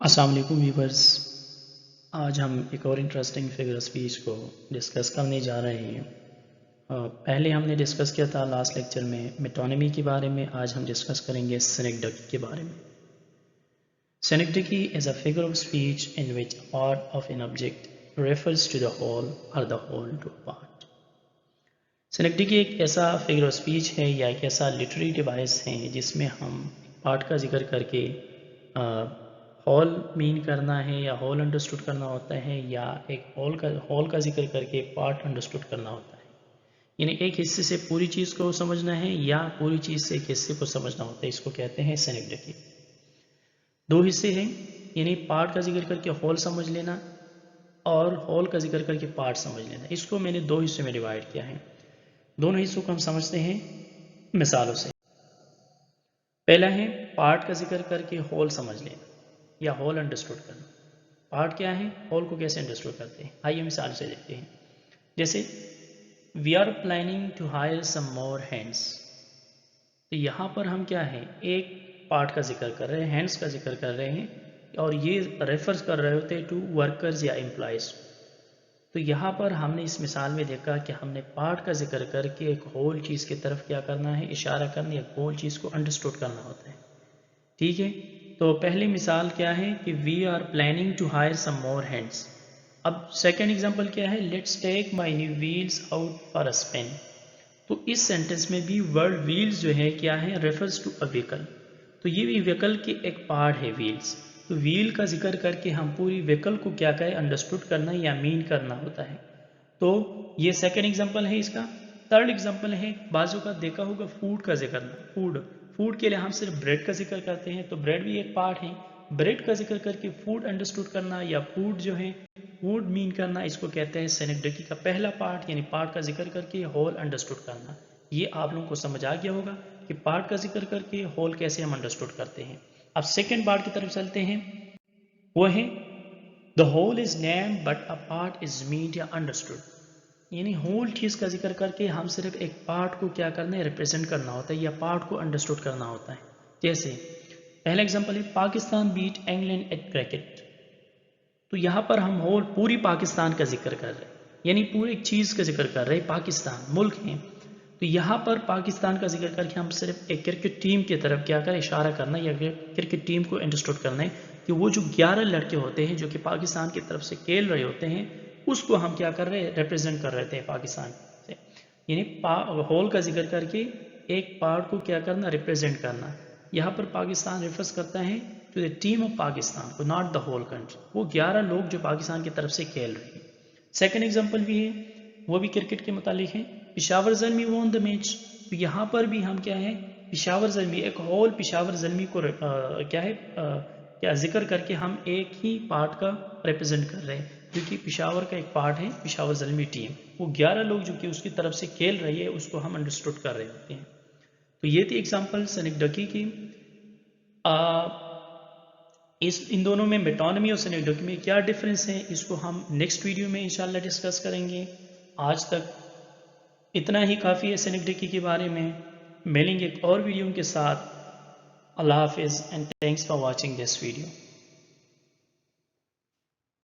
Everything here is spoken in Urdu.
السلام علیکم ویورز، آج ہم ایک اور انٹرسٹنگ فگر اسپیچ کو ڈسکس کرنے جا رہے ہیں۔ پہلے ہم نے ڈسکس کیا تھا لاسٹ لیکچر میں میٹونیمی کے بارے میں، آج ہم ڈسکس کریں گے سینیکڈکی کے بارے میں۔ Synecdoche is a figure of speech in which a part of an object refers to the whole or the whole to a part۔ سینیکڈکی ایک ایسا فگر آف اسپیچ ہے یا ایک ایسا لٹری ڈیوائس ہے جس میں ہم پارٹ کا ذکر کر کے ہول مین کرنا ہے یا ہول انڈرسٹوڈ کرنا ہوتا ہے، یا ایک ہول کا ذکر کر کے پارٹ انڈرسٹوڈ کرنا ہوتا ہے، یعنی ایک حصے سے پوری چیز کو سمجھنا ہے یا پوری چیز سے ایک حصے کو سمجھنا ہوتا ہے۔ اس کو کہتے ہیں سینیکڈکی۔ دو حصے ہیں، یعنی پارٹ کا ذکر کر کے ہول سمجھ لینا اور ہول کا ذکر کر کے پارٹ سمجھ لینا۔ اس کو میں نے دو حصوں میں ڈیوائڈ کیا ہے۔ دونوں حصوں کو ہم سمجھتے ہیں مثالوں سے۔ پہلا ہے پارٹ کا ذکر کر کے ہول سمجھ لینا یا ہول انڈرسٹوڈ کرنا۔ پارٹ کیا ہے، ہول کو کیسے انڈرسٹوڈ کرتے ہیں، آئیے مثال سے دیکھتے ہیں۔ جیسے we are planning to hire some more hands, تو یہاں پر ہم کیا ہے، ایک پارٹ کا ذکر کر رہے ہیں، ہینڈس کا ذکر کر رہے ہیں، اور یہ ریفرز کر رہے ہوتے ٹو ورکرز یا امپلائز۔ تو یہاں پر ہم نے اس مثال میں دیکھا کہ ہم نے پارٹ کا ذکر کر کے ایک ہول چیز کی طرف کیا کرنا ہے، اشارہ کرنا، ایک ہول چیز کو انڈرسٹوڈ کرنا ہوتا ہے۔ ٹھیک ہے، تو پہلی مثال کیا ہے کہ we are planning to hire some more hands. اب سیکنڈ ایگزامپل کیا ہے، let's take my new wheels out for a spin. تو اس سینٹنس میں بھی ورڈ ویلز جو ہے کیا ہے، ریفرز ٹو اے ویکل، تو یہ بھی ویکل کی ایک پارٹ ہے ویلز۔ تو ویل کا ذکر کر کے ہم پوری ویکل کو کیا کریں، انڈرسٹوڈ کرنا یا مین کرنا ہوتا ہے۔ تو یہ سیکنڈ ایگزامپل ہے اس کا۔ تھرڈ ایگزامپل ہے، بعضوں کا دیکھا ہوگا فوڈ کا ذکر کرنا، فوڈ کے لیے ہم صرف بریڈ کا ذکر کرتے ہیں، تو بریڈ بھی ایک پارٹ ہے۔ بریڈ کا ذکر کر کے فوڈ انڈرسٹوڈ کرنا یا فوڈ جو ہے فوڈ مین کرنا، اس کو کہتے ہیں سینیکڈکی کا پہلا پارٹ، یعنی پارٹ کا ذکر کر کے ہول انڈرسٹوڈ کرنا۔ یہ آپ لوگوں کو سمجھ آ گیا ہوگا کہ پارٹ کا ذکر کر کے ہول کیسے ہم انڈرسٹوڈ کرتے ہیں۔ اب سیکنڈ پارٹ کی طرف چلتے ہیں، وہ ہے the whole is named but a part is meant یا understood، یعنی ہول چیز کا ذکر کر کے ہم صرف ایک پارٹ کو کیا کرنا ہے، ریپرزینٹ کرنا ہوتا ہے یا پارٹ کو انڈرسٹوڈ کرنا ہوتا ہے۔ جیسے پہلا ایگزامپل ہے Pakistan beat England at cricket, تو یہاں پر ہم ہول پوری پاکستان کا ذکر کر رہے ہیں، یعنی پوری ایک چیز کا ذکر کر رہے ہیں، پاکستان ملک ہے، تو یہاں پر پاکستان کا ذکر کر کے ہم صرف ایک کرکٹ ٹیم کی طرف کیا کریں، اشارہ کرنا یا کرکٹ ٹیم کو انڈرسٹوڈ کرنا ہے کہ وہ جو 11 لڑکے ہوتے ہیں جو کہ پاکستان کی طرف سے کھیل رہے ہوتے ہیں، اس کو ہم کیا کر رہے ہیں، ریپرزینٹ کر رہے تھے پاکستان سے، یعنی ہول کا ذکر کر کے ایک پارٹ کو کیا کرنا، ریپرزینٹ کرنا۔ یہاں پر پاکستان ریفرز کرتا ہے to the team of Pakistan کو، ناٹ دا ہول کنٹری، وہ 11 لوگ جو پاکستان کی طرف سے کھیل رہے ہیں۔ سیکنڈ ایگزامپل بھی ہے، وہ بھی کرکٹ کے متعلق ہے، پشاور زلمی وون دا میچ، تو یہاں پر بھی ہم کیا ہے، پشاور زلمی، ایک ہول پشاور زلمی کو کیا ہے، کیا ذکر کر کے ہم ایک ہی پارٹ کا ریپرزینٹ کر رہے ہیں، کیونکہ پشاور کا ایک پارٹ ہے پشاور زلمی ٹیم، وہ 11 لوگ جو کہ اس کی طرف سے کھیل رہی ہے اس کو ہم انڈرسٹوڈ کر رہے ہوتے ہیں۔ تو یہ تھی ایگزامپل سینیکڈکی کی۔ ان دونوں میں میٹونیمی اور سینیکڈکی میں کیا ڈفرینس ہے، اس کو ہم نیکسٹ ویڈیو میں انشاءاللہ ڈسکس کریں گے۔ آج تک اتنا ہی کافی ہے سینیکڈکی کے بارے میں، ملیں گے ایک اور ویڈیو کے ساتھ۔ اللہ حافظ and thanks for watching this video.